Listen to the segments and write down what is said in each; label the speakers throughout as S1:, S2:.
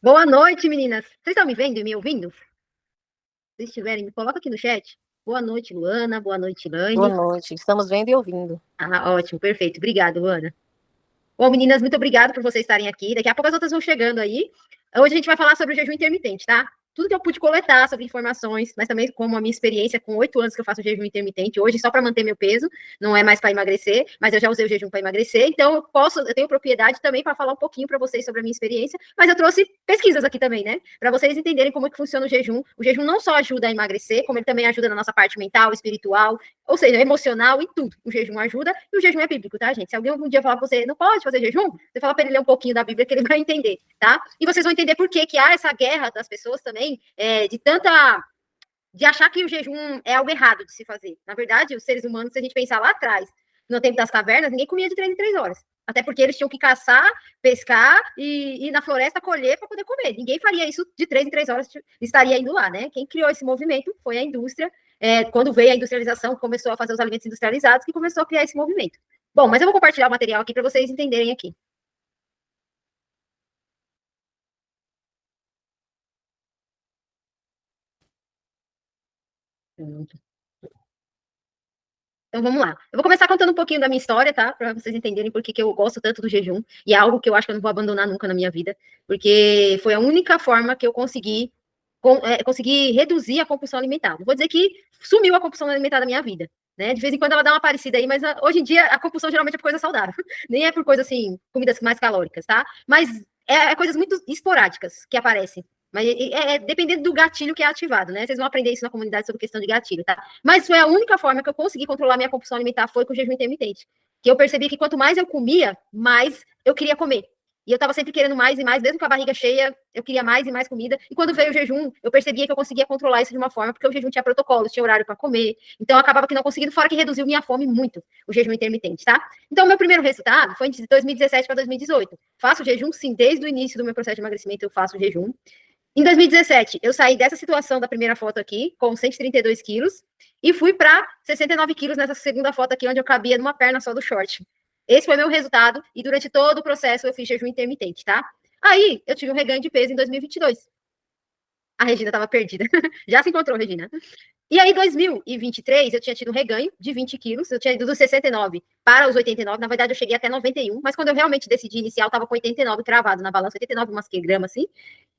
S1: Boa noite, meninas. Vocês estão me vendo e me ouvindo? Se estiverem, me coloca aqui no chat. Boa noite, Luana. Boa noite,
S2: Boa
S1: Laine.
S2: noite, estamos vendo e ouvindo.
S1: Ah, ótimo, perfeito. Obrigada, Luana. Bom, meninas, muito obrigada por vocês estarem aqui. Daqui a pouco as outras vão chegando aí. Hoje a gente vai falar sobre o jejum intermitente, tá? Tudo que eu pude coletar sobre informações, mas também como a minha experiência com 8 anos que eu faço jejum intermitente, hoje só para manter meu peso, não é mais para emagrecer, mas eu já usei o jejum para emagrecer, então eu tenho propriedade também para falar um pouquinho para vocês sobre a minha experiência, mas eu trouxe pesquisas aqui também, né? Para vocês entenderem como é que funciona o jejum. O jejum não só ajuda a emagrecer, como ele também ajuda na nossa parte mental, espiritual, ou seja, emocional e tudo. O jejum ajuda e o jejum é bíblico, tá, gente? Se alguém algum dia falar pra você, não pode fazer jejum, você fala para ele ler um pouquinho da Bíblia que ele vai entender, tá? E vocês vão entender por que há essa guerra das pessoas também, de achar que o jejum é algo errado de se fazer. Na verdade, os seres humanos, se a gente pensar lá atrás, no tempo das cavernas, ninguém comia de 3 em 3 horas. Até porque eles tinham que caçar, pescar e ir na floresta colher para poder comer. Ninguém faria isso de 3 em 3 horas, estaria indo lá, né? Quem criou esse movimento foi a indústria, quando veio a industrialização, começou a fazer os alimentos industrializados, que começou a criar esse movimento. Bom, mas eu vou compartilhar o material aqui para vocês entenderem aqui. Então vamos lá. Eu vou começar contando um pouquinho da minha história, tá? Para vocês entenderem por que eu gosto tanto do jejum. E é algo que eu acho que eu não vou abandonar nunca na minha vida. Porque foi a única forma que eu consegui reduzir a compulsão alimentar. Não vou dizer que sumiu a compulsão alimentar da minha vida. Né? De vez em quando ela dá uma parecida aí, mas hoje em dia a compulsão geralmente é por coisa saudável. Nem é por coisa assim, comidas mais calóricas, tá? Mas é coisas muito esporádicas que aparecem. Mas dependendo do gatilho que é ativado, né? Vocês vão aprender isso na comunidade sobre questão de gatilho, tá? Mas foi a única forma que eu consegui controlar minha compulsão alimentar foi com o jejum intermitente. Que eu percebi que quanto mais eu comia, mais eu queria comer. E eu estava sempre querendo mais e mais, mesmo com a barriga cheia, eu queria mais e mais comida. E quando veio o jejum, eu percebia que eu conseguia controlar isso de uma forma, porque o jejum tinha protocolos, tinha horário para comer. Então, eu acabava que não conseguindo, fora que reduziu minha fome muito, o jejum intermitente, tá? Então, meu primeiro resultado foi de 2017 para 2018. Faço jejum, sim, desde o início do meu processo de emagrecimento, eu faço jejum. Em 2017, eu saí dessa situação da primeira foto aqui, com 132 quilos, e fui para 69 quilos nessa segunda foto aqui, onde eu cabia numa perna só do short. Esse foi meu resultado, e durante todo o processo eu fiz jejum intermitente, tá? Aí, eu tive um reganho de peso em 2022. A Regina estava perdida. Já se encontrou, Regina. E aí, em 2023, eu tinha tido um reganho de 20 quilos. Eu tinha ido dos 69 para os 89. Na verdade, eu cheguei até 91. Mas quando eu realmente decidi iniciar, eu estava com 89 cravado na balança, 89 umas gramas, assim.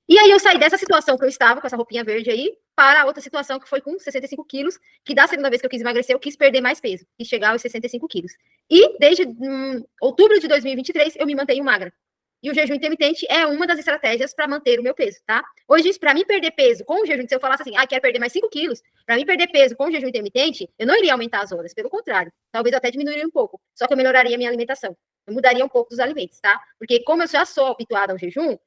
S1: E aí eu saí dessa situação que eu estava, com essa roupinha verde aí, para outra situação que foi com 65 quilos, que da segunda vez que eu quis emagrecer, eu quis perder mais peso, quis chegar aos 65 quilos. E desde outubro de 2023, eu me mantenho magra. E o jejum intermitente é uma das estratégias para manter o meu peso, tá? Hoje, para mim perder peso com o jejum, se eu falasse assim, quero perder mais 5 quilos, para mim perder peso com o jejum intermitente, eu não iria aumentar as horas, pelo contrário, talvez eu até diminuiria um pouco, só que eu melhoraria a minha alimentação. Eu mudaria um pouco dos alimentos, tá? Porque como eu já sou habituada ao jejum,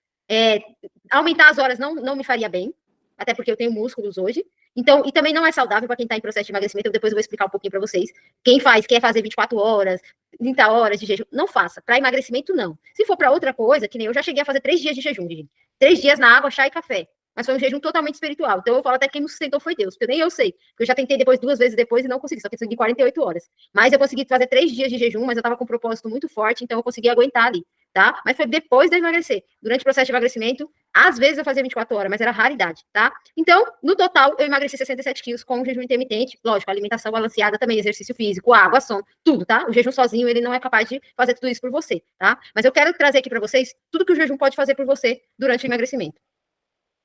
S1: aumentar as horas não me faria bem, até porque eu tenho músculos hoje. Então, e também não é saudável para quem está em processo de emagrecimento. Depois eu vou explicar um pouquinho para vocês. Quem quer fazer 24 horas, 30 horas de jejum, não faça. Para emagrecimento, não. Se for para outra coisa, que nem eu já cheguei a fazer 3 dias de jejum, gente. 3 dias na água, chá e café. Mas foi um jejum totalmente espiritual. Então eu falo até que quem me sustentou foi Deus, porque nem eu sei. Eu já tentei depois 2 vezes depois e não consegui, só consegui 48 horas. Mas eu consegui fazer 3 dias de jejum, mas eu estava com um propósito muito forte, então eu consegui aguentar ali, tá? Mas foi depois de emagrecer. Durante o processo de emagrecimento, às vezes eu fazia 24 horas, mas era raridade, tá? Então, no total, eu emagreci 67 quilos com um jejum intermitente. Lógico, alimentação balanceada também, exercício físico, água, sono, tudo, tá? O jejum sozinho, ele não é capaz de fazer tudo isso por você, tá? Mas eu quero trazer aqui para vocês tudo que o jejum pode fazer por você durante o emagrecimento.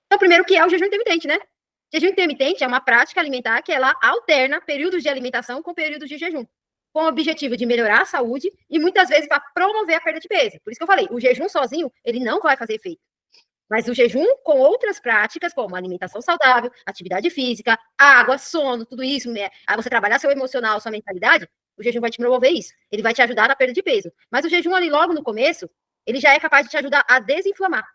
S1: Então, primeiro, o que é o jejum intermitente, né? Jejum intermitente é uma prática alimentar que ela alterna períodos de alimentação com períodos de jejum, com o objetivo de melhorar a saúde e muitas vezes para promover a perda de peso. Por isso que eu falei, o jejum sozinho, ele não vai fazer efeito. Mas o jejum com outras práticas, como alimentação saudável, atividade física, água, sono, tudo isso, né? Você trabalhar seu emocional, sua mentalidade, o jejum vai te promover isso. Ele vai te ajudar na perda de peso. Mas o jejum ali logo no começo, ele já é capaz de te ajudar a desinflamar.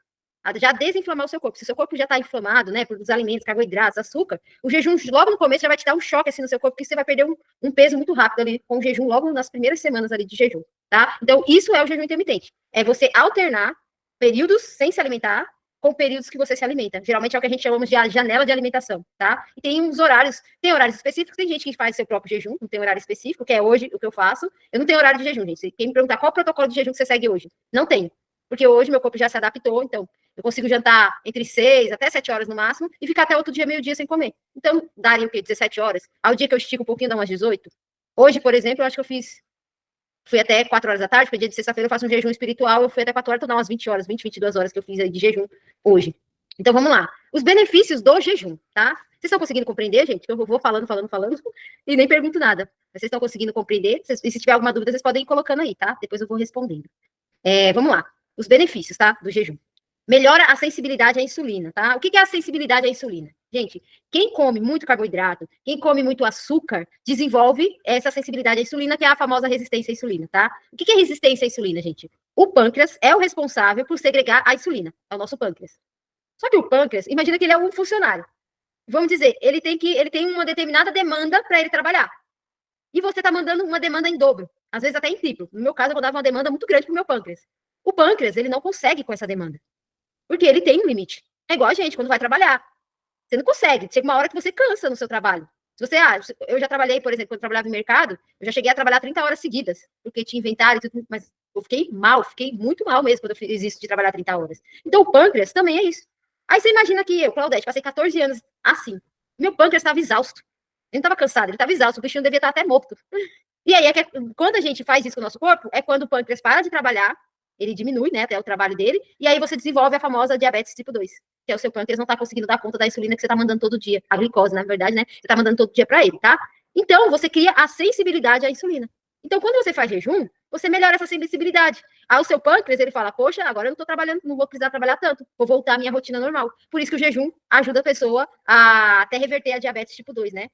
S1: A já desinflamar o seu corpo. Se o seu corpo já está inflamado, né, por os alimentos, carboidratos, açúcar, o jejum logo no começo já vai te dar um choque assim no seu corpo, porque você vai perder um peso muito rápido ali com o jejum logo nas primeiras semanas ali de jejum, tá? Então, isso é o jejum intermitente. É você alternar períodos sem se alimentar com períodos que você se alimenta. Geralmente é o que a gente chama de janela de alimentação, tá? E tem uns horários, tem horários específicos, tem gente que faz seu próprio jejum, não tem horário específico, que é hoje o que eu faço. Eu não tenho horário de jejum, gente. Quem me perguntar qual é o protocolo de jejum que você segue hoje? Não tenho. Porque hoje meu corpo já se adaptou, então Eu consigo jantar entre 6 até 7 horas no máximo e ficar até outro dia, meio-dia, sem comer. Então, daria o quê? 17 horas? Ao dia que eu estico um pouquinho, dá umas 18. Hoje, por exemplo, eu acho que eu fui até 4 horas da tarde, foi dia de sexta-feira, eu faço um jejum espiritual, eu fui até 4 horas, então dá umas 20 horas, 20, 22 horas que eu fiz aí de jejum hoje. Então, vamos lá. Os benefícios do jejum, tá? Vocês estão conseguindo compreender, gente? Eu vou falando, e nem pergunto nada. Vocês estão conseguindo compreender? E se tiver alguma dúvida, vocês podem ir colocando aí, tá? Depois eu vou respondendo. Vamos lá. Os benefícios, tá? Do jejum. Melhora a sensibilidade à insulina, tá? O que é a sensibilidade à insulina? Gente, quem come muito carboidrato, quem come muito açúcar, desenvolve essa sensibilidade à insulina, que é a famosa resistência à insulina, tá? O que é resistência à insulina, gente? O pâncreas é o responsável por segregar a insulina, é o nosso pâncreas. Só que o pâncreas, imagina que ele é um funcionário. Vamos dizer, ele tem uma determinada demanda para ele trabalhar. E você está mandando uma demanda em dobro, às vezes até em triplo. No meu caso, eu mandava uma demanda muito grande para o meu pâncreas. O pâncreas, ele não consegue com essa demanda. Porque ele tem um limite. É igual a gente, quando vai trabalhar. Você não consegue. Chega uma hora que você cansa no seu trabalho. Se você, eu já trabalhei, por exemplo, quando eu trabalhava no mercado, eu já cheguei a trabalhar 30 horas seguidas, porque tinha inventário e tudo, mas eu fiquei muito mal mesmo quando eu fiz isso de trabalhar 30 horas. Então, o pâncreas também é isso. Aí você imagina que eu, Claudete, passei 14 anos assim. Meu pâncreas estava exausto. Ele não estava cansado, ele estava exausto. O bichinho devia estar até morto. E aí, quando a gente faz isso com o nosso corpo, é quando o pâncreas para de trabalhar, ele diminui, né, até o trabalho dele, e aí você desenvolve a famosa diabetes tipo 2, que é o seu pâncreas não está conseguindo dar conta da insulina que você está mandando todo dia, a glicose, na verdade, né, você está mandando todo dia para ele, tá? Então, você cria a sensibilidade à insulina. Então, quando você faz jejum, você melhora essa sensibilidade. Aí o seu pâncreas, ele fala, poxa, agora eu não estou trabalhando, não vou precisar trabalhar tanto, vou voltar à minha rotina normal. Por isso que o jejum ajuda a pessoa a até reverter a diabetes tipo 2, né?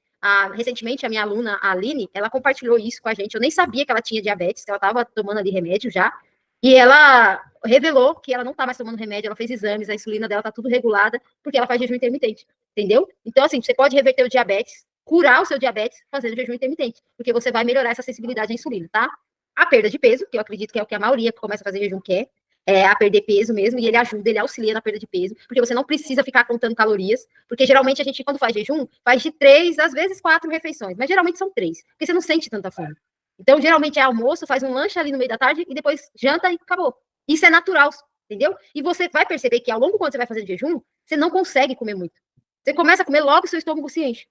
S1: Recentemente, a minha aluna, a Aline, ela compartilhou isso com a gente. Eu nem sabia que ela tinha diabetes, que ela estava tomando ali remédio já. E ela revelou que ela não está mais tomando remédio, ela fez exames, a insulina dela está tudo regulada, porque ela faz jejum intermitente, entendeu? Então, assim, você pode reverter o diabetes, curar o seu diabetes fazendo jejum intermitente, porque você vai melhorar essa sensibilidade à insulina, tá? A perda de peso, que eu acredito que é o que a maioria que começa a fazer jejum quer, é a perder peso mesmo, e ele ajuda, ele auxilia na perda de peso, porque você não precisa ficar contando calorias, porque geralmente a gente, quando faz jejum, faz de 3, às vezes 4 refeições, mas geralmente são 3, porque você não sente tanta fome. Então, geralmente é almoço, faz um lanche ali no meio da tarde e depois janta e acabou. Isso é natural, entendeu? E você vai perceber que ao longo, quando você vai fazer jejum, você não consegue comer muito. Você começa a comer logo e seu estômago se enche.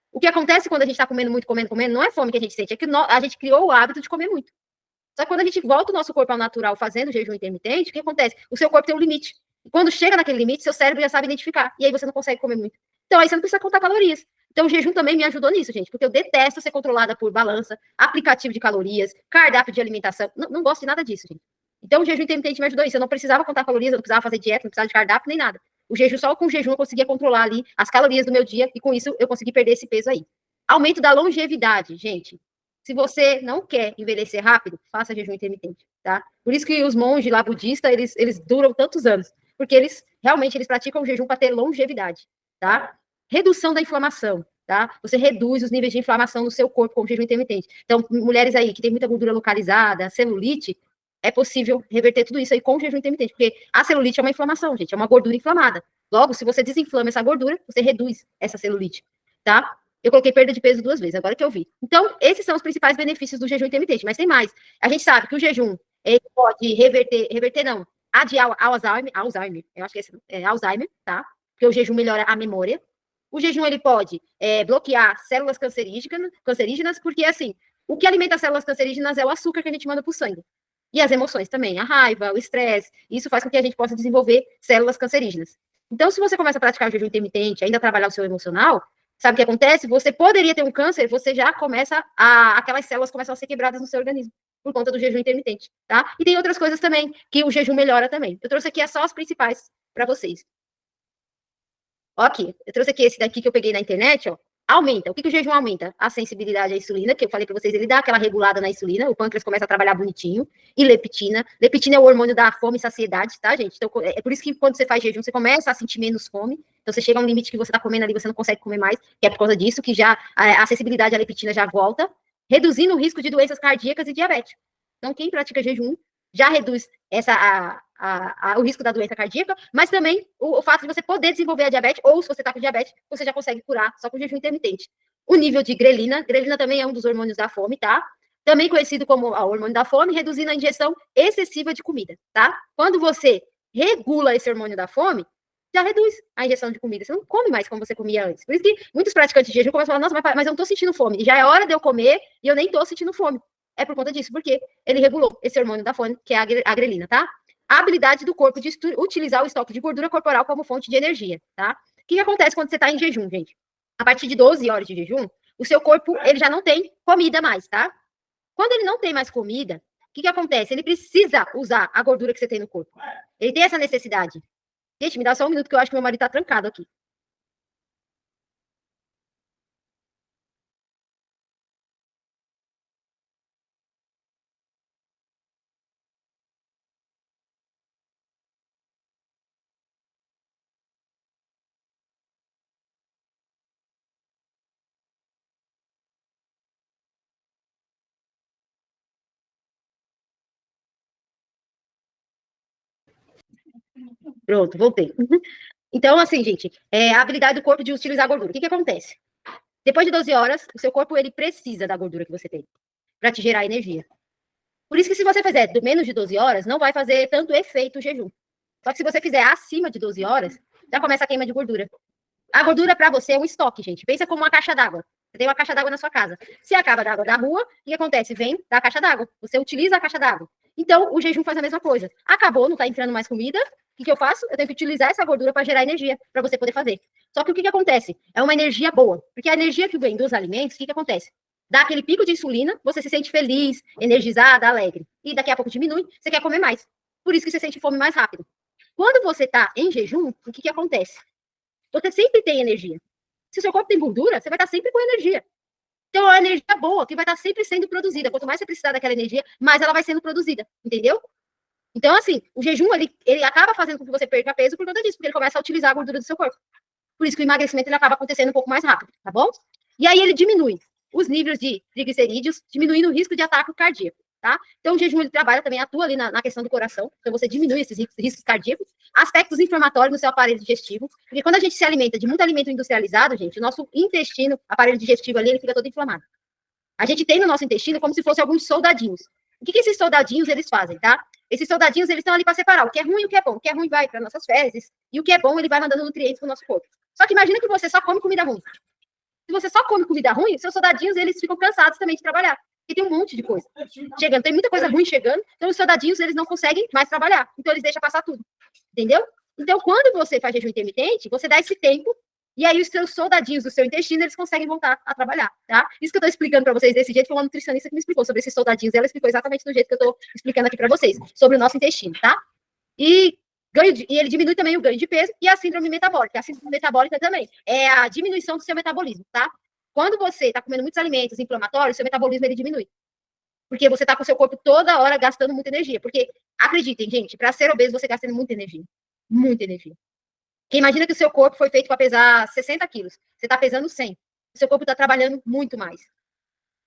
S1: O que acontece quando a gente está comendo muito, comendo, não é fome que a gente sente, é que a gente criou o hábito de comer muito. Só que quando a gente volta o nosso corpo ao natural fazendo jejum intermitente, o que acontece? O seu corpo tem um limite. E quando chega naquele limite, seu cérebro já sabe identificar. E aí você não consegue comer muito. Então aí você não precisa contar calorias. Então o jejum também me ajudou nisso, gente, porque eu detesto ser controlada por balança, aplicativo de calorias, cardápio de alimentação. Não gosto de nada disso, gente. Então o jejum intermitente me ajudou isso. Eu não precisava contar calorias, eu não precisava fazer dieta, não precisava de cardápio nem nada. O jejum, só com o jejum eu conseguia controlar ali as calorias do meu dia e com isso eu consegui perder esse peso aí. Aumento da longevidade, gente. Se você não quer envelhecer rápido, faça jejum intermitente, tá? Por isso que os monges lá budistas, eles duram tantos anos, porque eles praticam o jejum para ter longevidade, tá? Redução da inflamação, tá? Você reduz os níveis de inflamação no seu corpo com o jejum intermitente. Então, mulheres aí que tem muita gordura localizada, celulite, é possível reverter tudo isso aí com o jejum intermitente, porque a celulite é uma inflamação, gente, é uma gordura inflamada. Logo, se você desinflama essa gordura, você reduz essa celulite, tá? Eu coloquei perda de peso 2 vezes, agora que eu vi. Então, esses são os principais benefícios do jejum intermitente, mas tem mais. A gente sabe que o jejum, ele pode reverter não, adiar Alzheimer, eu acho que é Alzheimer, tá? Porque o jejum melhora a memória. O jejum, ele pode bloquear células cancerígenas, porque, assim, o que alimenta as células cancerígenas é o açúcar que a gente manda para o sangue. E as emoções também, a raiva, o estresse, isso faz com que a gente possa desenvolver células cancerígenas. Então, se você começa a praticar o jejum intermitente, ainda trabalhar o seu emocional, sabe o que acontece? Você poderia ter um câncer, você já começa aquelas células começam a ser quebradas no seu organismo, por conta do jejum intermitente, tá? E tem outras coisas também, que o jejum melhora também. Eu trouxe aqui só as principais para vocês. Ó aqui, eu trouxe aqui esse daqui que eu peguei na internet, ó. Aumenta. O que o jejum aumenta? A sensibilidade à insulina, que eu falei para vocês, ele dá aquela regulada na insulina, o pâncreas começa a trabalhar bonitinho. E leptina. Leptina é o hormônio da fome e saciedade, tá, gente? Então, é por isso que quando você faz jejum, você começa a sentir menos fome. Então, você chega a um limite que você tá comendo ali, você não consegue comer mais, que é por causa disso, que já a sensibilidade à leptina já volta, reduzindo o risco de doenças cardíacas e diabetes. Então, quem pratica jejum já reduz o risco da doença cardíaca, mas também o fato de você poder desenvolver a diabetes, ou se você está com diabetes, você já consegue curar só com jejum intermitente. O nível de grelina também é um dos hormônios da fome, tá? Também conhecido como o hormônio da fome, reduzindo a ingestão excessiva de comida, tá? Quando você regula esse hormônio da fome, já reduz a ingestão de comida. Você não come mais como você comia antes. Por isso que muitos praticantes de jejum começam a falar, nossa, mas eu não tô sentindo fome. Já é hora de eu comer e eu nem tô sentindo fome. É por conta disso, porque ele regulou esse hormônio da fome, que é a grelina, tá? A habilidade do corpo de utilizar o estoque de gordura corporal como fonte de energia, tá? O que acontece quando você tá em jejum, gente? A partir de 12 horas de jejum, o seu corpo, ele já não tem comida mais, tá? Quando ele não tem mais comida, o que acontece? Ele precisa usar a gordura que você tem no corpo. Ele tem essa necessidade. Gente, me dá só um minuto que eu acho que meu marido tá trancado aqui. Pronto, voltei. Então, assim, gente, a habilidade do corpo de utilizar a gordura. O que acontece? Depois de 12 horas, o seu corpo ele precisa da gordura que você tem para te gerar energia. Por isso que se você fizer menos de 12 horas, não vai fazer tanto efeito o jejum. Só que se você fizer acima de 12 horas, já começa a queima de gordura. A gordura para você é um estoque, gente. Pensa como uma caixa d'água. Você tem uma caixa d'água na sua casa. Se acaba a água da rua, o que acontece? Vem da caixa d'água. Você utiliza a caixa d'água. Então, o jejum faz a mesma coisa. Acabou, não está entrando mais comida. O que eu faço? Eu tenho que utilizar essa gordura para gerar energia, para você poder fazer. Só que o que acontece? É uma energia boa. Porque a energia que vem dos alimentos, o que acontece? Dá aquele pico de insulina, você se sente feliz, energizada, alegre. E daqui a pouco diminui, você quer comer mais. Por isso que você sente fome mais rápido. Quando você está em jejum, o que acontece? Você sempre tem energia. Se o seu corpo tem gordura, você vai estar sempre com energia. Então, é uma energia boa que vai estar sempre sendo produzida. Quanto mais você precisar daquela energia, mais ela vai sendo produzida. Entendeu? Então, assim, o jejum, ele acaba fazendo com que você perca peso por conta disso, porque ele começa a utilizar a gordura do seu corpo. Por isso que o emagrecimento ele acaba acontecendo um pouco mais rápido, tá bom? E aí ele diminui os níveis de triglicerídeos, diminuindo o risco de ataque cardíaco, tá? Então o jejum ele trabalha também, atua ali na questão do coração, então você diminui esses riscos cardíacos, aspectos inflamatórios no seu aparelho digestivo, porque quando a gente se alimenta de muito alimento industrializado, gente, o nosso intestino, aparelho digestivo ali, ele fica todo inflamado. A gente tem no nosso intestino como se fosse alguns soldadinhos. O que esses soldadinhos eles fazem, tá? Esses soldadinhos eles estão ali para separar o que é ruim e o que é bom. O que é ruim vai para nossas fezes e o que é bom ele vai mandando nutrientes para o nosso corpo. Só que imagina que você só come comida ruim. Se você só come comida ruim, seus soldadinhos eles ficam cansados também de trabalhar. Porque tem um monte de coisa chegando, tem muita coisa ruim chegando, então os soldadinhos eles não conseguem mais trabalhar. Então eles deixam passar tudo. Entendeu? Então quando você faz jejum intermitente, você dá esse tempo e aí os seus soldadinhos do seu intestino, eles conseguem voltar a trabalhar, tá? Isso que eu tô explicando para vocês desse jeito foi uma nutricionista que me explicou sobre esses soldadinhos. Ela explicou exatamente do jeito que eu tô explicando aqui para vocês, sobre o nosso intestino, tá? E ele diminui também o ganho de peso e a síndrome metabólica. A síndrome metabólica também é a diminuição do seu metabolismo, tá? Quando você está comendo muitos alimentos inflamatórios, seu metabolismo ele diminui. Porque você está com o seu corpo toda hora gastando muita energia. Porque, acreditem, gente, para ser obeso você gasta muita energia. Muita energia. Porque imagina que o seu corpo foi feito para pesar 60 quilos. Você está pesando 100. O seu corpo está trabalhando muito mais.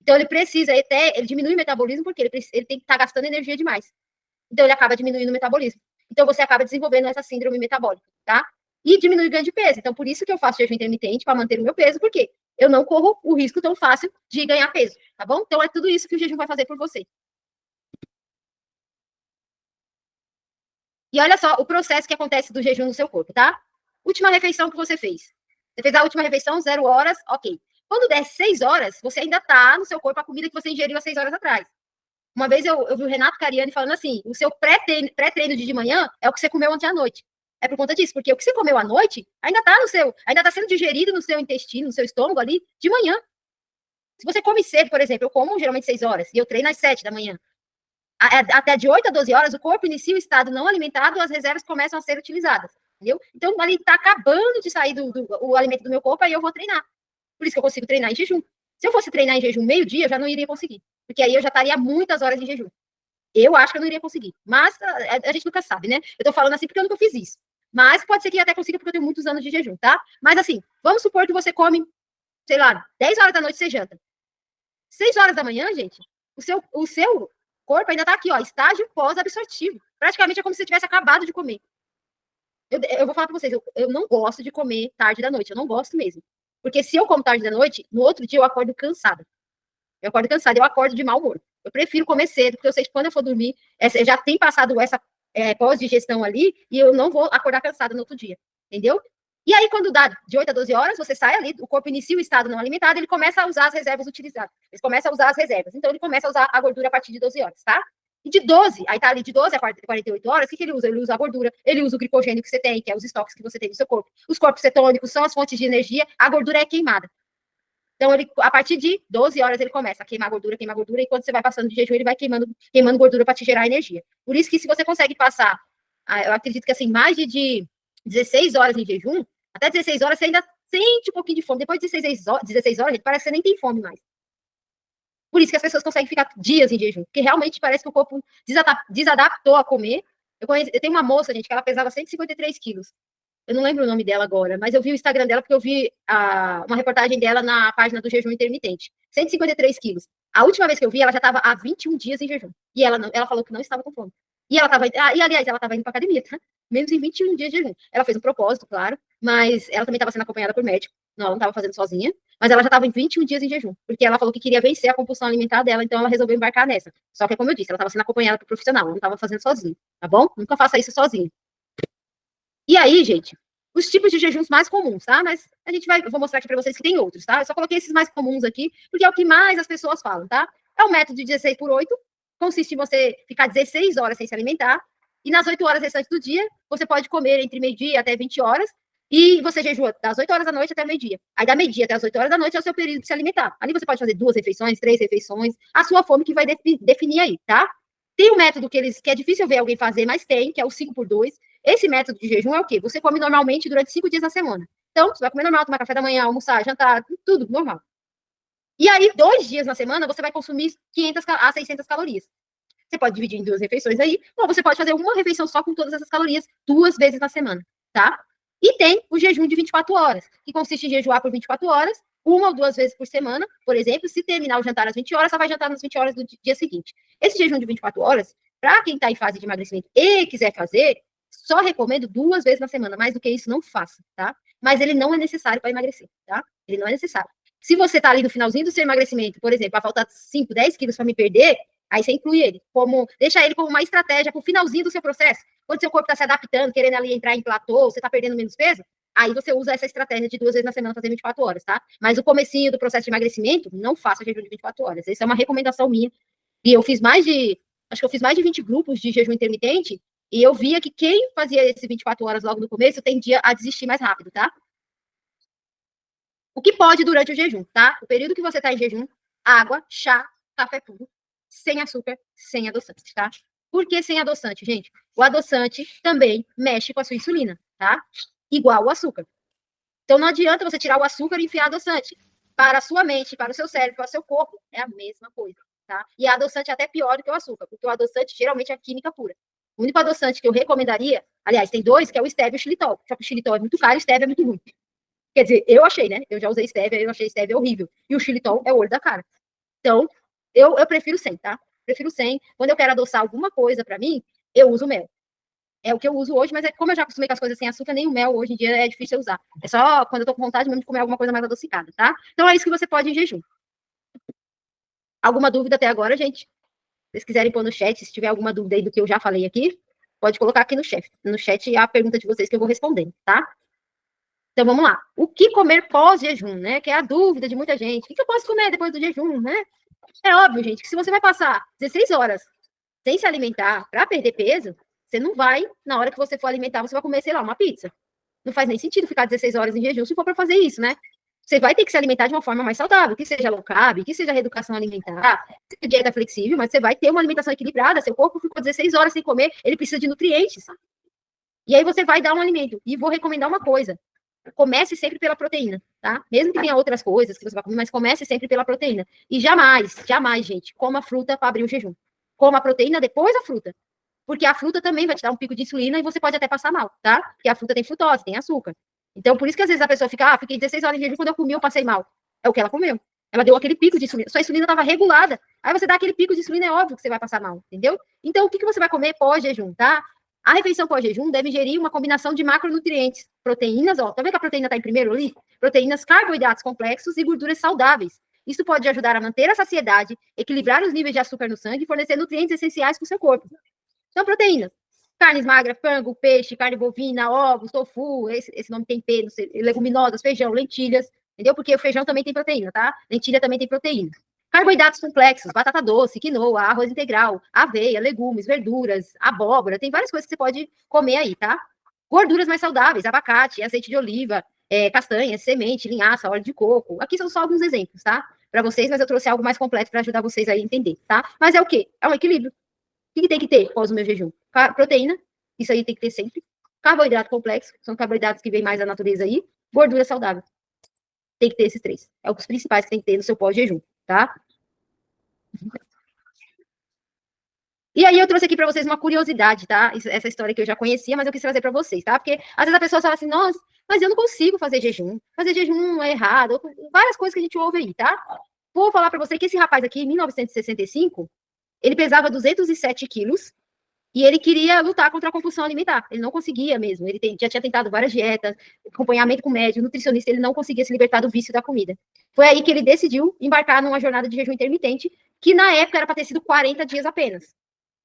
S1: Então, ele precisa, ele diminui o metabolismo porque ele tem que estar gastando energia demais. Então, ele acaba diminuindo o metabolismo. Então, você acaba desenvolvendo essa síndrome metabólica, tá? E diminui o ganho de peso. Então, por isso que eu faço jejum intermitente, para manter o meu peso, porque eu não corro o risco tão fácil de ganhar peso, tá bom? Então, é tudo isso que o jejum vai fazer por você. E olha só o processo que acontece do jejum no seu corpo, tá? Última refeição que você fez. Você fez a última refeição, 0 horas, ok. Quando der 6 horas, você ainda tá no seu corpo a comida que você ingeriu há 6 horas atrás. Uma vez eu vi o Renato Cariani falando assim: o seu pré-treino de manhã é o que você comeu ontem à noite. É por conta disso, porque o que você comeu à noite ainda tá ainda tá sendo digerido no seu intestino, no seu estômago ali de manhã. Se você come cedo, por exemplo, eu como geralmente 6 horas e eu treino às 7 da manhã. Até de 8 a 12 horas, o corpo inicia o estado não alimentado, as reservas começam a ser utilizadas. Entendeu? Então, ali tá acabando de sair o alimento do meu corpo, aí eu vou treinar. Por isso que eu consigo treinar em jejum. Se eu fosse treinar em jejum meio-dia, eu já não iria conseguir. Porque aí eu já estaria muitas horas em jejum. Eu acho que eu não iria conseguir. Mas a gente nunca sabe, né? Eu tô falando assim porque eu nunca fiz isso. Mas pode ser que até consiga, porque eu tenho muitos anos de jejum, tá? Mas assim, vamos supor que você come, sei lá, 10 horas da noite você janta. 6 horas da manhã, gente, o seu corpo ainda tá aqui, ó, estágio pós-absortivo. Praticamente é como se você tivesse acabado de comer. Eu vou falar pra vocês, eu não gosto de comer tarde da noite, eu não gosto mesmo. Porque se eu como tarde da noite, no outro dia eu acordo cansada. Eu acordo cansada, eu acordo de mau humor. Eu prefiro comer cedo, porque eu sei que quando eu for dormir, já tem passado pós-digestão ali, e eu não vou acordar cansada no outro dia, entendeu? E aí, quando dá de 8 a 12 horas, você sai ali, o corpo inicia o estado não alimentado, ele começa a usar as reservas utilizadas. Ele começa a usar as reservas. Então, ele começa a usar a gordura a partir de 12 horas, tá? E de 12, aí tá ali de 12 a 48 horas, o que ele usa? Ele usa a gordura, ele usa o glicogênio que você tem, que é os estoques que você tem no seu corpo. Os corpos cetônicos são as fontes de energia, a gordura é queimada. Então, ele, a partir de 12 horas, ele começa a queimar gordura, e quando você vai passando de jejum, ele vai queimando gordura para te gerar energia. Por isso que se você consegue passar, eu acredito que assim, mais de 16 horas em jejum, até 16 horas você ainda sente um pouquinho de fome. Depois de 16 horas, gente, parece que você nem tem fome mais. Por isso que as pessoas conseguem ficar dias em jejum, porque realmente parece que o corpo desadaptou a comer. Eu tenho uma moça, gente, que ela pesava 153 quilos. Eu não lembro o nome dela agora, mas eu vi o Instagram dela porque eu vi uma reportagem dela na página do jejum intermitente. 153 quilos. A última vez que eu vi, ela já estava há 21 dias em jejum. E ela falou que não estava com fome. E ela estava, aliás, ela estava indo para academia, tá? Menos em 21 dias de jejum. Ela fez um propósito, claro, mas ela também estava sendo acompanhada por médico. Não, ela não estava fazendo sozinha, mas ela já estava em 21 dias em jejum, porque ela falou que queria vencer a compulsão alimentar dela, então ela resolveu embarcar nessa. Só que, como eu disse, ela estava sendo acompanhada por profissional, ela não estava fazendo sozinha, tá bom? Nunca faça isso sozinha. E aí, gente, os tipos de jejuns mais comuns, tá? Mas eu vou mostrar aqui para vocês que tem outros, tá? Eu só coloquei esses mais comuns aqui, porque é o que mais as pessoas falam, tá? É o método de 16 por 8, consiste em você ficar 16 horas sem se alimentar, e nas 8 horas restantes do dia, você pode comer entre meio-dia até 20 horas, e você jejua das 8 horas da noite até meio-dia. Aí, da meio-dia até as 8 horas da noite é o seu período de se alimentar. Ali você pode fazer 2 refeições, 3 refeições, a sua fome que vai definir aí, tá? Tem um método que é difícil ver alguém fazer, mas tem, que é o 5 por 2. Esse método de jejum é o quê? Você come normalmente durante 5 dias na semana. Então, você vai comer normal, tomar café da manhã, almoçar, jantar, tudo normal. E aí, 2 dias na semana, você vai consumir 500 a 600 calorias. Você pode dividir em 2 refeições aí, ou você pode fazer uma refeição só com todas essas calorias 2 vezes na semana, tá? E tem o jejum de 24 horas, que consiste em jejuar por 24 horas, 1 ou 2 vezes por semana, por exemplo. Se terminar o jantar às 20 horas, só vai jantar nas 20 horas do dia seguinte. Esse jejum de 24 horas, para quem está em fase de emagrecimento e quiser fazer, só recomendo 2 vezes na semana. Mais do que isso, não faça, tá? Mas ele não é necessário para emagrecer, tá? Ele não é necessário. Se você está ali no finalzinho do seu emagrecimento, por exemplo, vai faltar 5, 10 quilos para me perder, aí você inclui ele, deixa ele como uma estratégia para o finalzinho do seu processo. Quando seu corpo está se adaptando, querendo ali entrar em platô, você está perdendo menos peso, aí você usa essa estratégia de 2 vezes na semana fazer 24 horas, tá? Mas o comecinho do processo de emagrecimento, não faça jejum de 24 horas. Essa é uma recomendação minha. E eu fiz acho que eu fiz mais de 20 grupos de jejum intermitente, e eu via que quem fazia esses 24 horas logo no começo tendia a desistir mais rápido, tá? O que pode durante o jejum, tá? O período que você está em jejum, água, chá, café puro, sem açúcar, sem adoçante, tá? Por que sem adoçante, gente? O adoçante também mexe com a sua insulina, tá? Igual o açúcar. Então não adianta você tirar o açúcar e enfiar adoçante. Para a sua mente, para o seu cérebro, para o seu corpo, é a mesma coisa, tá? E a adoçante é até pior do que o açúcar, porque o adoçante geralmente é química pura. O único adoçante que eu recomendaria, aliás, tem 2, que é o stevia e o xilitol. Só que o xilitol é muito caro e o stevia é muito ruim. Quer dizer, eu achei, né? Eu já usei stevia, eu achei stevia horrível. E o xilitol é o olho da cara. Então, eu prefiro sem, tá? Prefiro sem. Quando eu quero adoçar alguma coisa para mim, eu uso mel. É o que eu uso hoje, mas como eu já acostumei com as coisas sem açúcar, nem o mel hoje em dia é difícil usar. É só quando eu tô com vontade mesmo de comer alguma coisa mais adocicada, tá? Então é isso que você pode em jejum. Alguma dúvida até agora, gente? Se vocês quiserem pôr no chat, se tiver alguma dúvida aí do que eu já falei aqui, pode colocar aqui no chat a pergunta de vocês que eu vou respondendo, tá? Então vamos lá. O que comer pós-jejum, né? Que é a dúvida de muita gente. O que eu posso comer depois do jejum, né? É óbvio, gente, que se você vai passar 16 horas sem se alimentar para perder peso, você não vai, na hora que você for alimentar, você vai comer, sei lá, uma pizza. Não faz nem sentido ficar 16 horas em jejum se for para fazer isso, né? Você vai ter que se alimentar de uma forma mais saudável, que seja low carb, que seja reeducação alimentar, que seja dieta flexível, mas você vai ter uma alimentação equilibrada. Seu corpo ficou 16 horas sem comer, ele precisa de nutrientes. E aí você vai dar um alimento. E vou recomendar uma coisa: comece sempre pela proteína, tá? Mesmo que tenha outras coisas que você vai comer, mas comece sempre pela proteína. E jamais, gente, coma fruta para abrir o jejum. Coma a proteína depois da fruta. Porque a fruta também vai te dar um pico de insulina e você pode até passar mal, tá? Porque a fruta tem frutose, tem açúcar. Então, por isso que às vezes a pessoa fica, fiquei 16 horas em jejum, quando eu comi, eu passei mal. É o que ela comeu. Ela deu aquele pico de insulina. Sua insulina estava regulada. Aí você dá aquele pico de insulina, é óbvio que você vai passar mal, entendeu? Então, o que você vai comer pós-jejum, tá? A refeição pós-jejum deve ingerir uma combinação de macronutrientes. Proteínas, ó, tá vendo que a proteína está em primeiro ali? Proteínas, carboidratos complexos e gorduras saudáveis. Isso pode ajudar a manter a saciedade, equilibrar os níveis de açúcar no sangue e fornecer nutrientes essenciais para o seu corpo. Então, proteínas. Carnes magras, frango, peixe, carne bovina, ovos, tofu, esse nome tem tempero, leguminosas, feijão, lentilhas, entendeu? Porque o feijão também tem proteína, tá? Lentilha também tem proteína. Carboidratos complexos, batata doce, quinoa, arroz integral, aveia, legumes, verduras, abóbora, tem várias coisas que você pode comer aí, tá? Gorduras mais saudáveis, abacate, azeite de oliva, castanhas, semente, linhaça, óleo de coco. Aqui são só alguns exemplos, tá? Para vocês, mas eu trouxe algo mais completo para ajudar vocês a entender, tá? Mas é o quê? É um equilíbrio. O que tem que ter após o meu jejum? Proteína, isso aí tem que ter sempre. Carboidrato complexo, são carboidratos que vêm mais da natureza aí. Gordura saudável. Tem que ter esses 3. É os principais que tem que ter no seu pós-jejum, tá? E aí eu trouxe aqui para vocês uma curiosidade, tá? Essa história que eu já conhecia, mas eu quis trazer para vocês, tá? Porque às vezes a pessoa fala assim, nossa, mas eu não consigo fazer jejum. Fazer jejum é errado. Várias coisas que a gente ouve aí, tá? Vou falar para você que esse rapaz aqui, em 1965, ele pesava 207 quilos e ele queria lutar contra a compulsão alimentar. Ele não conseguia mesmo. Ele já tinha tentado várias dietas, acompanhamento com médico, nutricionista, ele não conseguia se libertar do vício da comida. Foi aí que ele decidiu embarcar numa jornada de jejum intermitente, que na época era para ter sido 40 dias apenas.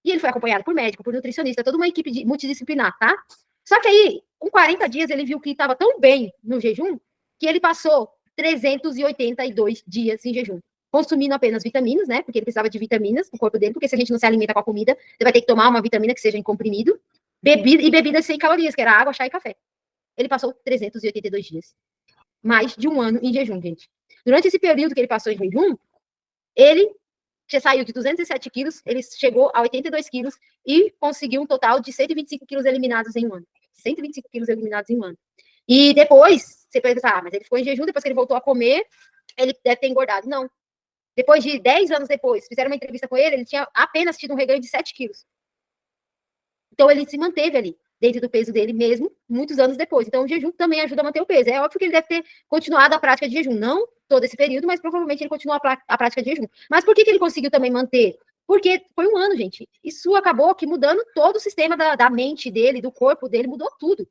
S1: E ele foi acompanhado por médico, por nutricionista, toda uma equipe multidisciplinar, tá? Só que aí, com 40 dias, ele viu que estava tão bem no jejum, que ele passou 382 dias em jejum, consumindo apenas vitaminas, né? Porque ele precisava de vitaminas no corpo dele, porque se a gente não se alimenta com a comida, você vai ter que tomar uma vitamina que seja em comprimido, bebidas sem calorias, que era água, chá e café. Ele passou 382 dias. Mais de um ano em jejum, gente. Durante esse período que ele passou em jejum, ele saiu de 207 quilos, ele chegou a 82 quilos e conseguiu um total de 125 quilos eliminados em um ano. 125 quilos eliminados em um ano. E depois, você pode pensar, mas ele ficou em jejum, depois que ele voltou a comer, ele deve ter engordado. Não. Depois de 10 anos depois, fizeram uma entrevista com ele, ele tinha apenas tido um reganho de 7 quilos. Então, ele se manteve ali, dentro do peso dele mesmo, muitos anos depois. Então, o jejum também ajuda a manter o peso. É óbvio que ele deve ter continuado a prática de jejum, não todo esse período, mas provavelmente ele continuou a prática de jejum. Mas por que ele conseguiu também manter? Porque foi um ano, gente. Isso acabou que mudando todo o sistema da mente dele, do corpo dele, mudou tudo.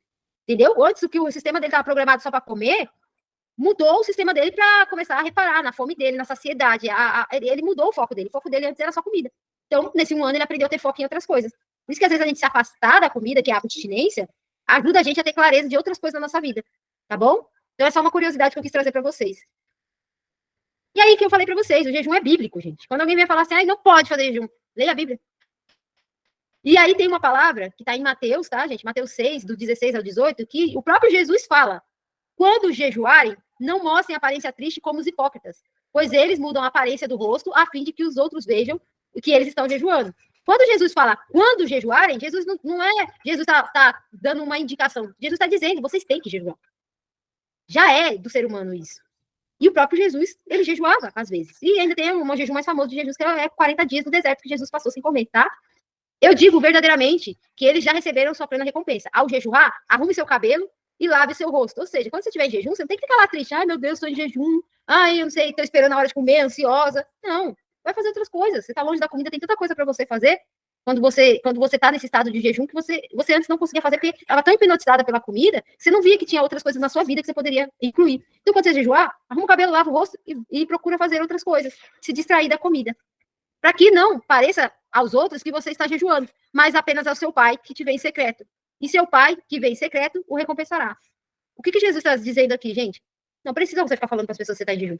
S1: Entendeu? Antes, o sistema dele estava programado só para comer, mudou o sistema dele para começar a reparar na fome dele, na saciedade. Ele mudou o foco dele. O foco dele antes era só comida. Então, nesse um ano, ele aprendeu a ter foco em outras coisas. Por isso que às vezes a gente se afastar da comida, que é a abstinência, ajuda a gente a ter clareza de outras coisas na nossa vida. Tá bom? Então, é só uma curiosidade que eu quis trazer para vocês. E aí que eu falei para vocês, o jejum é bíblico, gente. Quando alguém vem falar assim, não pode fazer jejum, leia a Bíblia. E aí tem uma palavra que está em Mateus, tá, gente? Mateus 6, do 16 ao 18, que o próprio Jesus fala: quando jejuarem, não mostrem aparência triste como os hipócritas, pois eles mudam a aparência do rosto a fim de que os outros vejam que eles estão jejuando. Quando Jesus fala quando jejuarem, Jesus não é. Jesus está dando uma indicação. Jesus está dizendo, vocês têm que jejuar. Já é do ser humano isso. E o próprio Jesus, ele jejuava às vezes. E ainda tem um jejum mais famoso de Jesus, que é 40 dias no deserto que Jesus passou sem comer, tá? Eu digo verdadeiramente que eles já receberam sua plena recompensa. Ao jejuar, arrume seu cabelo e lave seu rosto. Ou seja, quando você estiver em jejum, você não tem que ficar lá triste. Ai, meu Deus, estou em jejum. Ai, eu não sei, estou esperando a hora de comer, ansiosa. Não, vai fazer outras coisas. Você está longe da comida, tem tanta coisa para você fazer. Quando você está nesse estado de jejum que você antes não conseguia fazer, porque estava tão hipnotizada pela comida, que você não via que tinha outras coisas na sua vida que você poderia incluir. Então, quando você jejuar, arruma o cabelo, lava o rosto e procura fazer outras coisas. Se distrair da comida. Para que não pareça aos outros que você está jejuando, mas apenas ao seu pai que te vê em secreto. E seu pai, que vê em secreto, o recompensará. O que Jesus está dizendo aqui, gente? Não precisa você ficar falando para as pessoas que você está em jejum.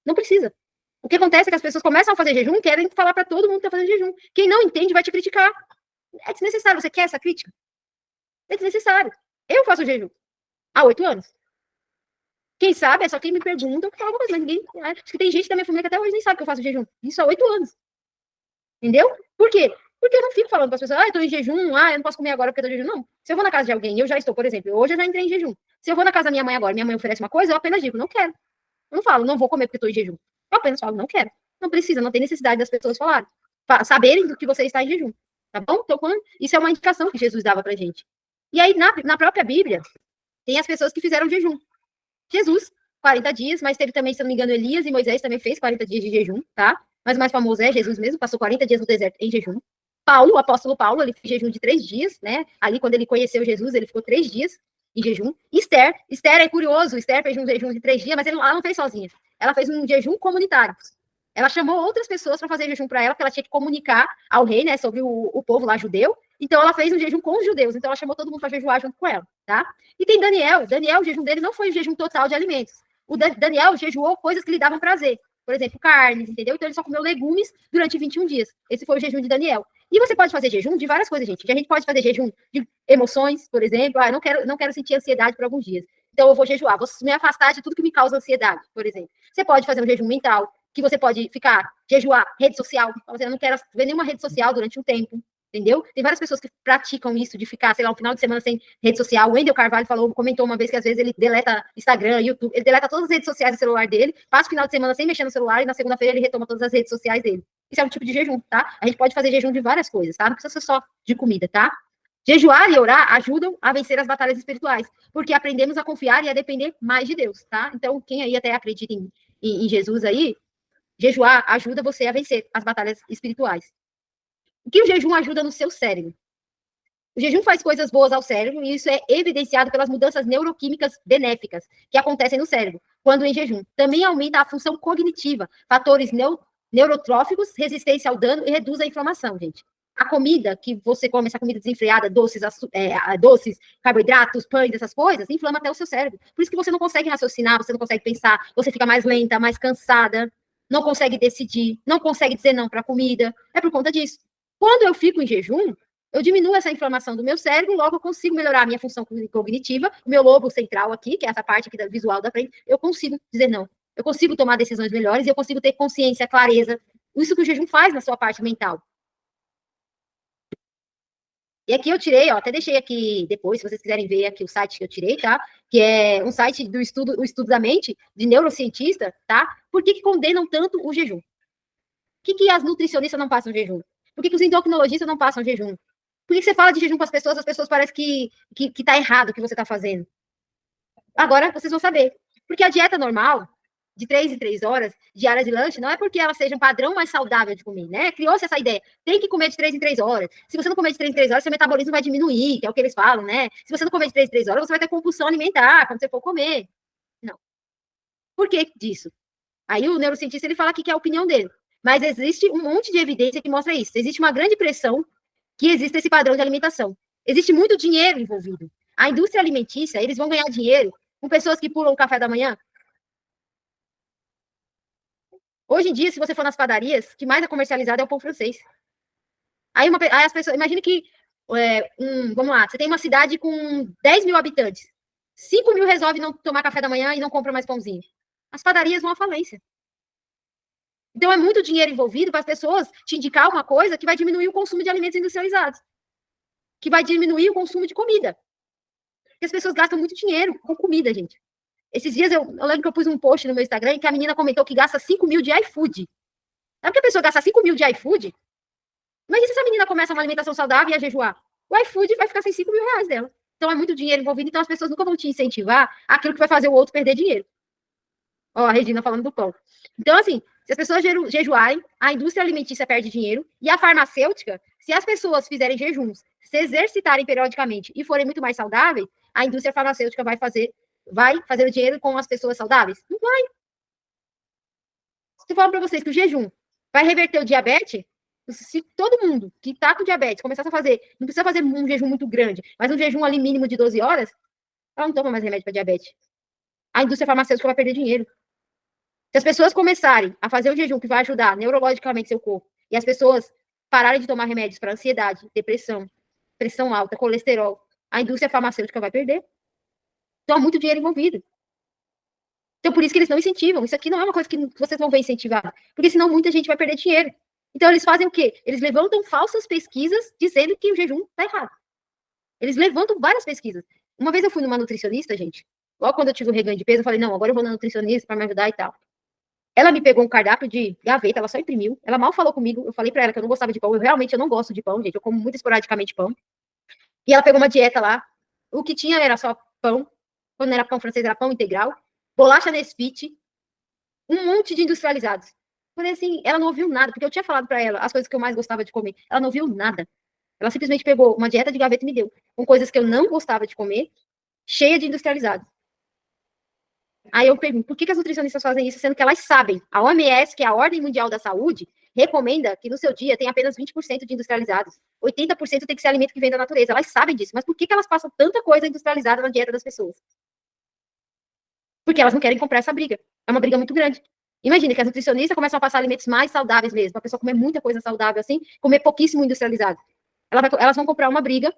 S1: Não precisa. O que acontece é que as pessoas começam a fazer jejum, querem falar para todo mundo que está fazendo jejum. Quem não entende vai te criticar. É desnecessário. Você quer essa crítica? É desnecessário. Eu faço jejum há 8 anos. Quem sabe é só quem me pergunta, fala alguma coisa, mas ninguém. Acho que tem gente da minha família que até hoje nem sabe que eu faço jejum. Isso há 8 anos. Entendeu? Por quê? Porque eu não fico falando para as pessoas, eu estou em jejum, eu não posso comer agora porque eu estou em jejum. Não. Se eu vou na casa de alguém, eu já estou, por exemplo, hoje eu já entrei em jejum. Se eu vou na casa da minha mãe agora, minha mãe oferece uma coisa, eu apenas digo, não quero. Eu não falo, não vou comer porque estou em jejum. Eu apenas falo, não quero. Não precisa, não tem necessidade das pessoas falarem. Saberem do que você está em jejum. Tá bom? Então, isso é uma indicação que Jesus dava pra gente. E aí, na própria Bíblia, tem as pessoas que fizeram jejum. Jesus, 40 dias, mas teve também, se não me engano, Elias e Moisés também fez 40 dias de jejum, tá? Mas o mais famoso é Jesus mesmo, passou 40 dias no deserto em jejum. Paulo, o apóstolo Paulo, ele fez jejum de 3 dias, né? Ali, quando ele conheceu Jesus, ele ficou 3 dias em jejum. Esther é curioso, Esther fez um jejum de 3 dias, mas ela não fez sozinha. Ela fez um jejum comunitário. Ela chamou outras pessoas para fazer jejum para ela, porque ela tinha que comunicar ao rei, né, sobre o povo lá judeu, Então, ela fez um jejum com os judeus. Então, ela chamou todo mundo para jejuar junto com ela, tá? E tem Daniel. Daniel, o jejum dele não foi um jejum total de alimentos. O Daniel jejuou coisas que lhe davam prazer. Por exemplo, carnes, entendeu? Então, ele só comeu legumes durante 21 dias. Esse foi o jejum de Daniel. E você pode fazer jejum de várias coisas, gente. A gente pode fazer jejum de emoções, por exemplo. Eu não quero sentir ansiedade por alguns dias. Então, eu vou jejuar. Vou me afastar de tudo que me causa ansiedade, por exemplo. Você pode fazer um jejum mental, que você pode jejuar rede social. Eu não quero ver nenhuma rede social durante um tempo. Entendeu? Tem várias pessoas que praticam isso, de ficar, sei lá, um final de semana sem rede social. O Wendel Carvalho comentou uma vez que às vezes ele deleta Instagram, YouTube, ele deleta todas as redes sociais do celular dele, passa o final de semana sem mexer no celular e na segunda-feira ele retoma todas as redes sociais dele. Isso é um tipo de jejum, tá? A gente pode fazer jejum de várias coisas, tá? Não precisa ser só de comida, tá? Jejuar e orar ajudam a vencer as batalhas espirituais, porque aprendemos a confiar e a depender mais de Deus, tá? Então, quem aí até acredita em Jesus aí, jejuar ajuda você a vencer as batalhas espirituais. O que o jejum ajuda no seu cérebro? O jejum faz coisas boas ao cérebro e isso é evidenciado pelas mudanças neuroquímicas benéficas que acontecem no cérebro quando em jejum. Também aumenta a função cognitiva, fatores neurotróficos, resistência ao dano e reduz a inflamação, gente. A comida que você come, essa comida desenfreada, doces, carboidratos, pães, essas coisas, inflama até o seu cérebro. Por isso que você não consegue raciocinar, você não consegue pensar, você fica mais lenta, mais cansada, não consegue decidir, não consegue dizer não para a comida. É por conta disso. Quando eu fico em jejum, eu diminuo essa inflamação do meu cérebro, logo eu consigo melhorar a minha função cognitiva, o meu lobo central aqui, que é essa parte aqui da visual da frente, eu consigo dizer não. Eu consigo tomar decisões melhores e eu consigo ter consciência, clareza. Isso que o jejum faz na sua parte mental. E aqui eu tirei, ó, até deixei aqui depois, se vocês quiserem ver aqui o site que eu tirei, tá? Que é um site do estudo, o estudo da mente, de neurocientista, tá? Por que condenam tanto o jejum? Por que as nutricionistas não passam jejum? Por que os endocrinologistas não passam jejum? Por que você fala de jejum com as pessoas parecem que tá errado o que você tá fazendo? Agora vocês vão saber. Porque a dieta normal, de 3 em 3 horas, diárias de lanche, não é porque ela seja um padrão mais saudável de comer, né? Criou-se essa ideia. Tem que comer de 3 em 3 horas. Se você não comer de 3 em 3 horas, seu metabolismo vai diminuir, que é o que eles falam, né? Se você não comer de 3 em 3 horas, você vai ter compulsão alimentar quando você for comer. Não. Por que disso? Aí o neurocientista, ele fala aqui que é a opinião dele. Mas existe um monte de evidência que mostra isso. Existe uma grande pressão que existe esse padrão de alimentação. Existe muito dinheiro envolvido. A indústria alimentícia, eles vão ganhar dinheiro com pessoas que pulam o café da manhã. Hoje em dia, se você for nas padarias, o que mais é comercializado é o pão francês. Aí as pessoas, imagine que, vamos lá, você tem uma cidade com 10 mil habitantes. 5 mil resolve não tomar café da manhã e não compra mais pãozinho. As padarias vão à falência. Então, é muito dinheiro envolvido para as pessoas te indicar uma coisa que vai diminuir o consumo de alimentos industrializados, que vai diminuir o consumo de comida. Porque as pessoas gastam muito dinheiro com comida, gente. Esses dias eu lembro que eu pus um post no meu Instagram e que a menina comentou que gasta 5 mil de iFood. Sabe que a pessoa gasta 5 mil de iFood? Mas e se essa menina começa uma alimentação saudável e a jejuar? O iFood vai ficar sem 5 mil reais dela. Então é muito dinheiro envolvido, então as pessoas nunca vão te incentivar aquilo que vai fazer o outro perder dinheiro. Ó, a Regina falando do pão. Então, assim, se as pessoas jejuarem, a indústria alimentícia perde dinheiro e a farmacêutica, se as pessoas fizerem jejuns, se exercitarem periodicamente e forem muito mais saudáveis, a indústria farmacêutica vai fazer o dinheiro com as pessoas saudáveis? Não vai. Se eu falar para vocês que o jejum vai reverter o diabetes, se todo mundo que está com diabetes começasse a fazer, não precisa fazer um jejum muito grande, mas um jejum ali mínimo de 12 horas, ela não toma mais remédio para diabetes. A indústria farmacêutica vai perder dinheiro. Se as pessoas começarem a fazer o jejum que vai ajudar neurologicamente seu corpo, e as pessoas pararem de tomar remédios para ansiedade, depressão, pressão alta, colesterol, a indústria farmacêutica vai perder. Então, há muito dinheiro envolvido. Então, por isso que eles não incentivam. Isso aqui não é uma coisa que vocês vão ver incentivar, porque senão muita gente vai perder dinheiro. Então, eles fazem o quê? Eles levantam falsas pesquisas dizendo que o jejum está errado. Eles levantam várias pesquisas. Uma vez eu fui numa nutricionista, gente, logo quando eu tive um reganho de peso, eu falei, não, agora eu vou na nutricionista para me ajudar e tal. Ela me pegou um cardápio de gaveta, ela só imprimiu, ela mal falou comigo, eu falei para ela que eu não gostava de pão, eu não gosto de pão, gente, eu como muito esporadicamente pão. E ela pegou uma dieta lá, o que tinha era só pão, quando era pão francês era pão integral, bolacha Nesfit, um monte de industrializados. Falei assim, ela não ouviu nada, porque eu tinha falado para ela as coisas que eu mais gostava de comer, ela não ouviu nada. Ela simplesmente pegou uma dieta de gaveta e me deu, com coisas que eu não gostava de comer, cheia de industrializados. Aí eu pergunto, por que as nutricionistas fazem isso, sendo que elas sabem, a OMS, que é a Ordem Mundial da Saúde, recomenda que no seu dia tem apenas 20% de industrializados. 80% tem que ser alimento que vem da natureza. Elas sabem disso, mas por que elas passam tanta coisa industrializada na dieta das pessoas? Porque elas não querem comprar essa briga. É uma briga muito grande. Imagina que as nutricionistas começam a passar alimentos mais saudáveis mesmo, para a pessoa comer muita coisa saudável assim, comer pouquíssimo industrializado. Elas vão comprar uma briga